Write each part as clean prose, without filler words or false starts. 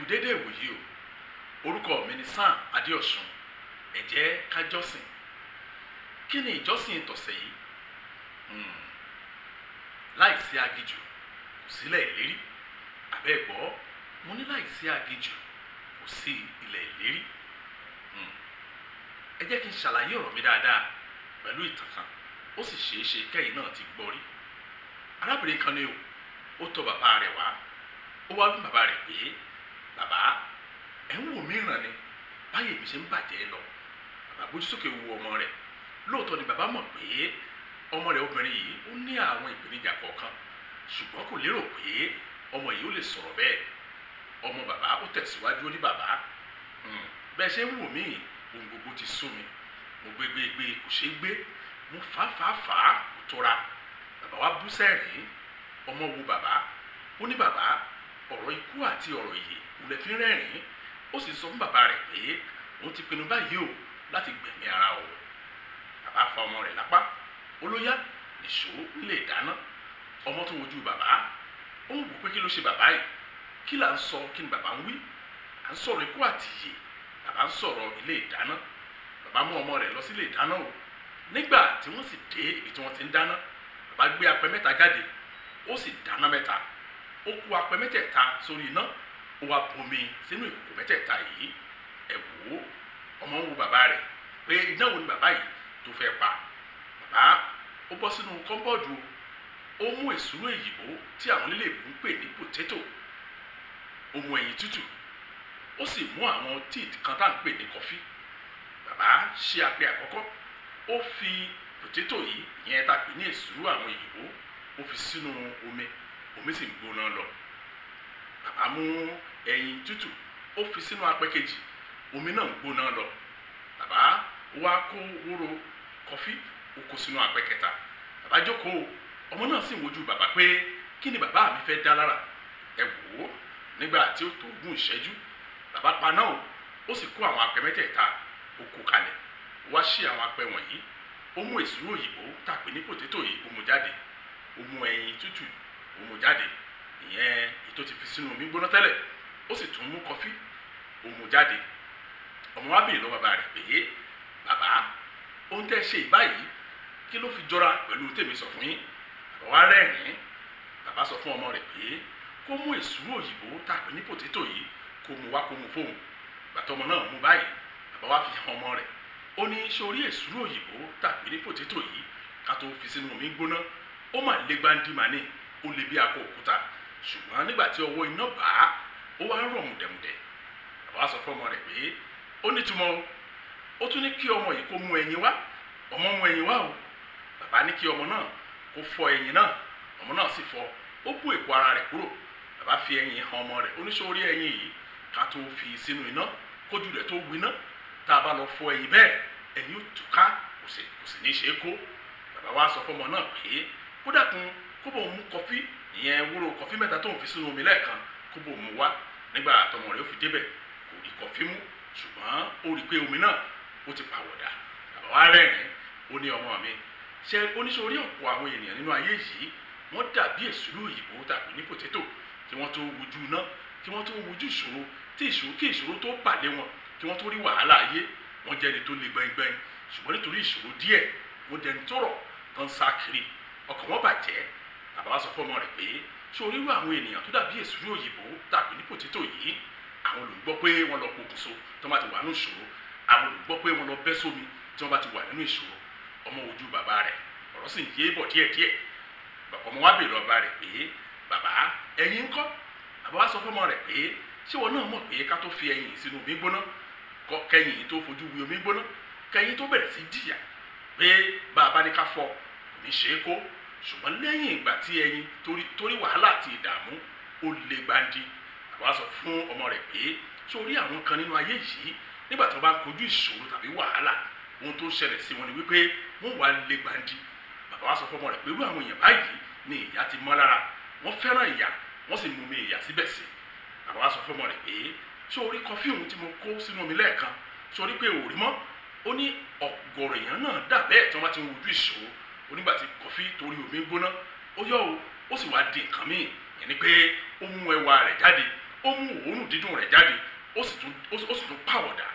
dédé ìwòyí o, orúkọ mi ni Sam Adéọ̀sùn. Ẹ jẹ́ ká jọ́sìn. Kí ni ìjọsìn tọ̀sẹ̀ yìí? Láìsí aginjù kò sílẹ̀ ìlérí. Àbẹ́ gbọ́, mo ní láìsí aginjù kò sí ilẹ̀ ìlérí. Ẹ jẹ́ kí n ṣàlàyé ọ̀rọ̀ mi dáadáa pẹ̀lú ìtàn kan. Ó sì ṣeé ṣe kẹ́yìn náà ti gbọ́ rí. Arábìnrin kan ni o, ó tọ̀ bàbá rẹ̀ wá. Ó wá bí bàbá rẹ̀ pé, bàbá, ẹ̀ ń wò mí ràn ni, báyìí mi ṣe ń bàjẹ́ lọ. Bàbá gbójú sókè wo ọmọ rẹ̀. Lóòótọ́ ni bàbá mọ̀ pé ọmọ rẹ̀ obìnrin yìí ó ní àwọn ìpèníjà kọ̀ọ̀kan, ṣùgbọ́n kò lérò pé ọmọ yìí ó lè sọ̀rọ̀ bẹ́ẹ̀. Ọmọ bàbá ó tẹ̀síwájú, ó ní bàbá, bẹ́ẹ̀ ṣe ń wò mí, ohun gbogbo ti sú mi. Mo gbégbé kò ṣeé gbé, mo fà kò tóra. Bàbá wa bú sẹ́rìn. Ọmọ wo bàbá, ó ní bàbá, ọ̀rọ̀ ikú àti ọ̀rọ̀ ìyè kò lè fi rẹ́rìn. Ó sì sọ fún bàbá rẹ̀ pé òun ti pinnu báyìí o láti gbẹ̀mí ara òun. Bàbá fa ọmọ rẹ̀ lápá, olóyá nìṣó nílé ìdáná. Ọmọ tó wojú bàbá, ó ń wò pé kí ló ṣe bàbá yìí, kí là ń sọ, kí ni bàbá ń wí? À ń sọ̀rọ̀ ikú àti ìyè, bàbá ń sọ̀rọ̀ ilé ìdáná. Bàbá mú ọmọ rẹ̀ lọ sí ilé ìdáná o. Nígbà tí wọ́n sì dé ibi tí wọ́n ti ń dáná, bàbá gbé apẹ mẹ́ta jáde, ó sì dáná mẹ́ta. Ó kó apẹ mẹ́tẹ̀ẹ̀ta sórí iná, ó wá bomi sínú ìkòkò mẹ́tẹ̀ẹ̀ta yìí. Ẹ wò ó, ọmọ ń wo bàbá rẹ̀ pé iná wo ni bàbá yìí tó fẹ́ pa. Bàbá ó bọ́ sínú kọ́ńbọ́ọ̀dù, ó mú èsúró èyìnbó tí àwọn onílé-ìbò ń pè ní potato, ó mú ẹyin tútù, ó sì mú àwọn tíì kan tá à ń pè ní kọfí. Bàbá ṣe apẹ àkọ́kọ́, ó fi potato yìí, ìyẹn tá a pè ní èsúró àwọn èyìnbó, ó fi sínú omi sì ń gbóná lọ. Bàbá mú ẹyin tútù, ó fi sínú apẹ kejì, omi náà ń gbóná lọ. Bàbá wá kó wóró kọfí, ó kó sínú apẹ kẹta. Bàbá jókòó, ọmọ náà sì ń wojú bàbá pé kí ni bàbá mi fẹ́ dá lára. Ẹ wò ó, nígbà tí ó tó ogún ìṣẹ́jú, bàbá paná o, ó sì kó àwọn apẹ mẹ́tẹ̀ẹ̀ta, ó kó kalẹ̀. Ó wá ṣí àwọn apẹ wọ̀nyí, ó mú èsúró òyìnbó tá a pè ní potato yìí, ó mú jáde. Ó mú ẹyin tútù, ó mú jáde, ìyẹn ètò ti fi sínú omi gbóná tẹ́lẹ̀. Ó sì tún mú kọfí, ó mú jáde. Ọmọ wa béèrè lọ bàbá rẹ̀ pé, bàbá, ohun tẹ́ ṣe báyìí kí ló fi jọra pẹ̀lú tèmi sọ fún yín? Bàbá wa rẹ́rìn-ín. Bàbá sọ fún ọmọ rẹ̀ pé kó mú èsúró òyìnbó tá a pè ní potato yìí, kó mú wá, kó mú fóun. Bàtọ́ ọmọ náà mú báyìí, bàbá wa fi hàn ọmọ rẹ̀. Ó ní ṣé orí èsúró òyìnbó tá a pè ní potato yìí ká tó fi sínú omi gbóná, ó mà lé gbáǹdì màní, ó lé bí akọ òkúta. Ṣùgbọ́n nígbà tí ọwọ́ iná bà á, ó wá rọ̀ mùdẹ̀mùdẹ̀. Bàbá wa sọ fún ọmọ rẹ̀ pé ó nítumọ̀ o. Ó tún ní kí ọmọ yìí kó mú ẹyin wá. Ọmọ mú ẹyin wá o. Bàbá ní kí ọmọ náà kó fọ ẹyin náà. Ọmọ náà sì fọ, ó bú èpo ara rẹ̀ kúrò. Bàbá fi ẹyin hàn ọmọ rẹ̀. Ó ní ṣé orí ẹyin yìí ká tó fi sínú iná, kójú rẹ̀ tó winá. Tá a bá lọ fọ ẹyin bẹ́ẹ̀, ẹyin ó túká, kò sì ní ṣe é kó. Bàbá wa sọ fún ọmọ náà pé kó dákun kó bò mú kọfí, ìyẹn wúrò kọfí mẹ́ta tó ń fi sínú omi lẹ́ẹ̀kan, kó bò mú wá. Nígbà tọmọ rẹ̀ ó fi débẹ̀, kò rí kọfí mú, ṣùgbọ́n ó rí pé omi náà ó ti pàwọ̀dà. Bàbá wa rẹ́rìn-ín, ó ní ọmọ mi, ṣe oníṣòrí ọ̀pọ̀ àwọn ènìyàn nínú ayé yìí, wọ́n dàbí èsúró òyìnbó tàbí ní potato, kí wọ́n tó wojú iná, kí wọ́n tó wojú ìṣòro, kí ìṣòro tó pàdé wọn, kí wọ́n tó rí wàhálà ayé, wọ́n jẹ́ ẹni tó le gbẹngbẹng. Ṣùgbọ́n nítorí ìṣòro díẹ̀, wọ́n dẹni tó rọ̀ tó ń sá kiri, ọkàn wọn bàjẹ́. Bàbá wa sọ fún ọmọ rẹ̀ pé ṣé orí irú àwọn ènìyàn tó dàbí èsúró òyìnbó tàbí ní potato yìí, àwọn olùgbọ́ pé wọ́n lọ pokùnso tó bá ti wà nínú ìṣòro, àwọn olùgbọ́ pé wọ́n lọ bẹ́ sómi tí wọ́n bá ti wà nínú ìṣòro. Ọmọ ojú bàbá rẹ̀, ọ̀rọ̀ sì ń yé bọ̀ díẹ̀díẹ̀. Ọmọ wa béèrè lọ́ba rẹ̀ pé bàbá, ẹyin ńkọ́? Bàbá wa sọ fún ọmọ rẹ̀ pé ṣé wọn náà mọ̀ pé ká tó fi ẹyin sínú omi gbóná, kẹ́yìn tó fojú wi omi gbóná, kẹ́yìn tó bẹ̀rẹ̀ sí jìyà, pé bàbá ní ká fọ kò ní ṣe é kó. Ṣùgbọ́n lẹ́yìn ìgbà tí ẹyin torí wàhálà àti ìdààmú ó lé gbáǹdì, bàbá sọ fún ọmọ rẹ̀ pé sórí àwọn kan nínú ayé yìí nígbà tí wọ́n bá kojú ìṣòro tàbí wàhálà ohun tó ń ṣẹlẹ̀ sí wọn ni wípé wọ́n wà lé gbandi. bàbá wa sọ fún ọmọ rẹ̀ pé irú àwọn èèyàn báyìí ni ìyà ti mọ́ lára, wọ́n fẹ́ràn ìyà wọ́n sì mú mi ìyà síbẹ̀ sí. bàbá wa sọ fún ọmọ rẹ̀ pé sórí kọfí òun tí mo kó sínú omi lẹ́ẹ̀kan sórí pé òòrí mọ́. ó ní ọ̀gọ̀rọ̀ èèyàn náà dà bẹ́ẹ̀ tí wọ́n bá ti ń wojú ìṣòro onígbà tí kọfí torí omi gbóná ó yọ ó sì wá di nǹkan míì, yẹn ni pé ó mú ẹwà rẹ̀ jáde, ó mú òórùn dídùn rẹ̀ jáde, ó sì tún pàwọ̀dà,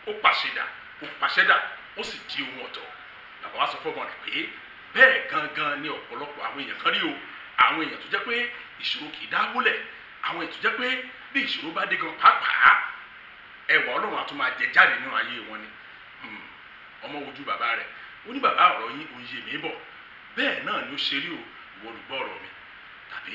ó pàṣẹdà, ó sì di ohun ọ̀tọ̀. bàbá wa sọ fún ọmọ rẹ̀ pé bẹ́ẹ̀ gangan ni ọ̀pọ̀lọpọ̀ àwọn èèyàn kan rí o. àwọn èèyàn tó jẹ́ pé ìṣòro kì í dáwọ́lẹ̀, àwọn èèyàn tó jẹ́ pé bí ìṣòro bá dé gan pàápàá ẹwà Ọlọ́run á tún máa jẹ jáde nínú ayé wọn ni. ọmọ wojú bàbá rẹ̀ ó ní bàbá ọ̀rọ̀ yín ò yé mi bọ̀, bẹ́ẹ̀ náà ni ó ṣe rí o ìwọ olùgbọ́ ọ̀rọ̀ mi tàbí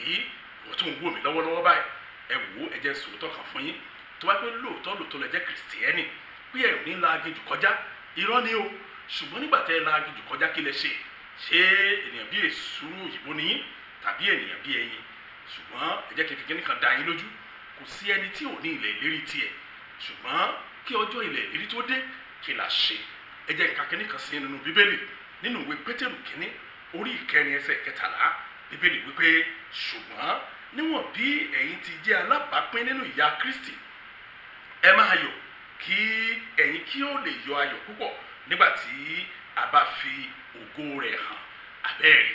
ìwọ tó ń wò mí lọ́wọ́lọ́wọ́ báyìí. ẹ wò ó, ẹ jẹ́ sòótọ́ kan fún yín, tó wá pé lóòótọ́ lẹ jẹ́ kìrìsìtẹ́nì pé ẹ ò ní la aginjù kọjá, irọ́ ni o. ṣùgbọ́n nígbà tẹ́ ẹ la aginjù kọjá kí lẹ ṣe ènìyàn bí èsúrú òyìnbó ni yín tàbí ènìyàn bí ẹyin? ṣùgbọ́n ẹ jẹ́ kí n fi kíní kan dá yín lójú, kò sí ẹni tí ò ní ilẹ̀ ìlérí tiẹ̀, ṣùgbọ́n kí ọjọ́ ilẹ̀ ìlérí tó dé kí la ṣe. ẹ jẹ́ ká kíní kan sí nínú bíbélì, nínú ìwé Pétérù kínní orí 9 ẹsẹ̀ 13. bíbélì wípé ṣùgbọ́n níwọ̀n bí ẹ̀yin ti jẹ́ alábàápín nínú ìyà Kristi, ẹ máa yọ̀ kí ẹ̀yin kí ó lè yọ ayọ̀ púpọ̀ nígbà tí a bá fi ògo rẹ̀ hàn. àbẹ́ẹ̀rí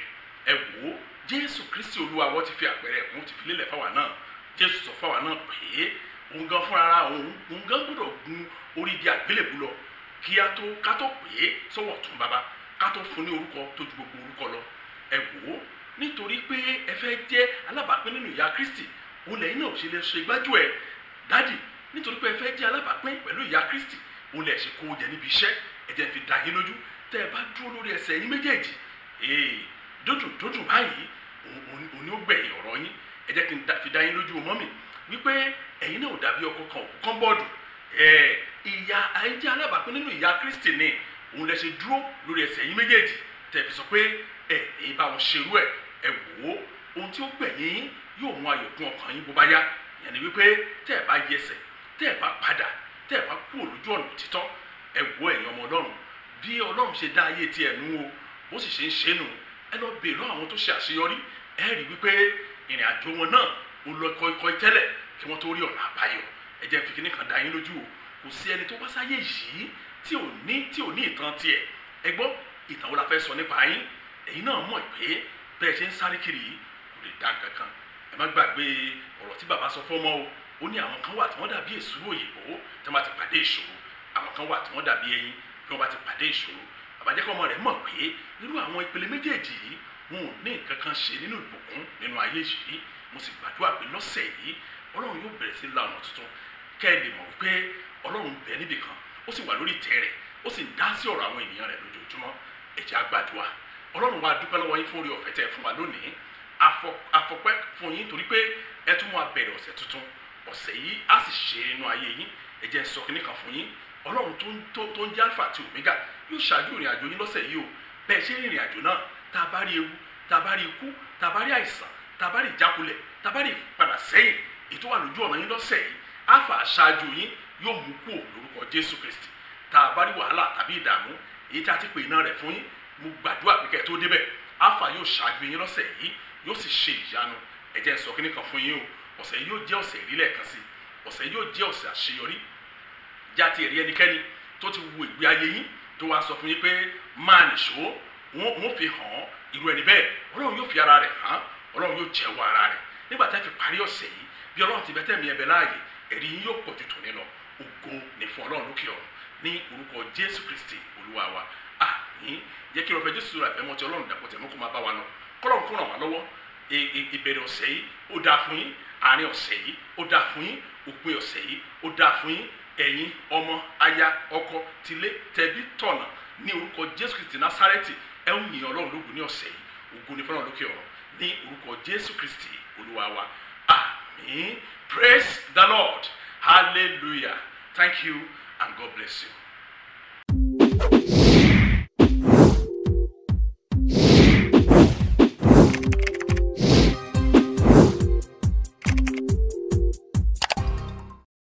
ẹ wò ó, Jésù Kristi Olúwa wọ́n ti fi àpẹẹrẹ òun ti fi lélẹ̀ fáwa náà. Jésù sọ fáwa náà pé òun gan fúnra òun gan gbọ́dọ̀ gun orí igi àgbélébùú lọ kí ká tó pè é sọ́wọ́ ọ̀tún bàbá, ká tó fún ní orúkọ tó ju gbogbo orúkọ lọ. ẹ wò ó, nítorí pé ẹ fẹ́ jẹ́ alábàápín nínú ìyà Kristi, òun lẹ́yìn náà ṣe lè ṣe gbájú ẹ̀ dádì. nítorí pé ẹ fẹ́ jẹ́ alábàápín pẹ̀lú ìyà Kristi, òun lẹ̀ ṣe kó jẹ níbi iṣẹ́. ẹ jẹ́ fi dá yín lójú, tẹ́ ẹ bá dúró lórí ẹsẹ̀ yín méjèèjì, dúdùn báyìí òun ni ó gbẹ̀yìn ọ̀rọ̀ yín. ẹ jẹ́ kí n fi dá yín lójú mọ́ mi wípé ẹ̀yin náà ò dàbí ọkọ kan òkú kan bọ́ọ̀dù. ìyà àìjẹ́ alábàápín nínú ìyà Kristi ni òun lẹ ṣe dúró lórí ẹsẹ̀ yín méjèèjì, tẹ́ fi sọ pé èyí bá wọn ṣerú ẹ̀. ẹ wò ó, ohun tí ó gbẹ̀yìn yín yóò mú ayọ̀ kún ọkàn yín bó bá yá. ìyẹn ni wípé tẹ́ ẹ bá yẹsẹ̀, tẹ́ ẹ bá padà, tẹ́ ẹ bá kú lójú ọ̀nà òtítọ́. ẹ wò ẹ̀yin ọmọ Ọlọ́run, bí Ọlọ́run ṣe dá ayé tiẹ̀ nù o, bó sì ṣe ń ṣe nù. ẹ lọ bèèrè lọ́wọ́ àwọn tó ṣe àṣeyọrí, ẹ rí wípé ìrìn àjò wọn náà ó lọ kọ́ikọ́i tẹ́lẹ̀ kí wọ́n tó rí ọ̀nà àbáyọ. ẹ jẹ́ fi kíní kan dá yín lójú o, kò sí ẹni tó wá sáyé yìí tí ò ní ìtàn tiẹ̀. ẹ gbọ́, ìtàn wo la fẹ́ sọ nípa yín? ẹ̀yin náà mọ̀ pé bẹ́ẹ̀ ṣe ń sáré kiri yìí kò lè dá nǹkan kan. ẹ má gbàgbé ọ̀rọ̀ tí bàbá sọ fọ́mọ o, ó ní àwọn kan wà tí wọ́n dàbí èsúrú òyìnbó tí wọ́n bá ti pàdé ìṣòro, àwọn kan wà tí wọ́n dàbí ẹyin tí wọ́n bá ti pàdé ìṣòro. bàbá jẹ́ kọ́ ọmọ rẹ̀ mọ̀ pé irú àwọn ìpele méjèèjì yìí wọn ò ní nǹkan kan ṣe nínú ìbùkún nínú ayé yìí. mo sì gbàdúrà pé lọ́sẹ̀ yìí Ọlọ́run yóò bẹ̀rẹ̀ sí la ọ̀nà tuntun, kẹ́ ẹ lè mọ̀ wípé Ọlọ́run bẹ níbì kan, ó sì wà lórí ìtẹ́ rẹ̀, ó sì ń dá sí ọ̀rọ̀ àwọn ènìyàn rẹ̀ lójoojúmọ́. ẹ jẹ́ á gbàdúrà. Ọlọ́run wa dúpẹ́ lọ́wọ́ yín fún oore ọ̀fẹ́ tẹ́ fún wa lónìí. afọpẹ́ fún yín torí pé ẹ tún wá bẹ̀rẹ̀ ọ̀sẹ̀ tuntun. ọ̀sẹ̀ yìí á sì ṣe inú ayé yín. ẹ jẹ́ sọ kíní kan fún yín, Ọlọ́run tó ń jẹ́ Alpha àti Omega yóò ṣáájú ìrìn àjò yín lọ́sẹ̀ yìí o. bẹ́ẹ̀ ṣe ìrìn àjò náà, tá a bá rí ewu, tá a bá rí ikú, tá a bá rí àìsàn, tá a bá rí ìjákulẹ̀, tá a bá rí ìpadà sẹ́yìn ètò wà lójú ọ̀nà yín lọ́sẹ̀ yìí, Alpha ṣáájú yín yóò mú kúrò lórúkọ Jésù Kristi. tá a bá rí wàhálà tàbí ìdààmú èyí tí a ti pè iná rẹ̀ fún yín, mo gbàdúrà pé kẹ́ ẹ tó débẹ̀ Alpha yóò ṣáájú yín lọ́sẹ̀ yìí, yóò sì ṣe ìyanu. ẹ jẹ́ sọ kíní kan fún yín o, ọ̀sẹ̀ yìí yóò jẹ́ ọ̀sẹ̀ ìrílẹ̀ kan sí, ọ̀sẹ̀ yìí yóò jẹ́ ọ̀sẹ̀ àṣeyọrí. jáde ẹ̀rí ẹnikẹ́ni tó ti wo ìgbé ayé yín tó wá sọ fún yín pé máa nìṣó, wọ́n fi hàn irú ẹni bẹ́ẹ̀, Ọlọ́run yóò fi ara rẹ̀ hàn, Ọlọ́run yóò jẹ́wọ́ ara rẹ̀. nígbà tí a fi parí ọ̀sẹ̀ yìí, bí Ọlọ́run ti bẹ́tẹ̀ mi ẹ̀bẹ̀ láàyè, ẹ̀rí yín yóò pọ̀ ju tòní lọ. ògo ni fún Ọlọ́run lókè ọ̀run ní orúkọ Jésù Kristi Olúwa wa. àmín. jẹ́ kí ọ̀fẹ́ Jésù rà fẹ́mọ́ tí Ọlọ́run dàpọ̀ tẹ̀mọ́ kó máa bá wa lọ. kọ́lọ́run kó ràn wá lọ́wọ́. ìbẹ̀rẹ̀ ọ̀sẹ̀ yìí ó dáa fún yín, àárín ọ̀sẹ̀ yìí ó dáa fún yín, òpin ọ̀sẹ̀ yìí ó dáa fún yín. ẹ̀yin ọmọ, aya, ọkọ, tilé, tẹbí, tọ̀nà ní orúkọ Jésù Kristi Násárẹ́tì, ẹ ń yìn Ọlọ́run lógo ní ọ̀sẹ̀ yìí. ògo ni fún Ọlọ́run lókè ọ̀run ní orúkọ Jésù Kristi Olúwa wa. àmín. Praise the Lord. Hallelujah. Thank you and God bless you.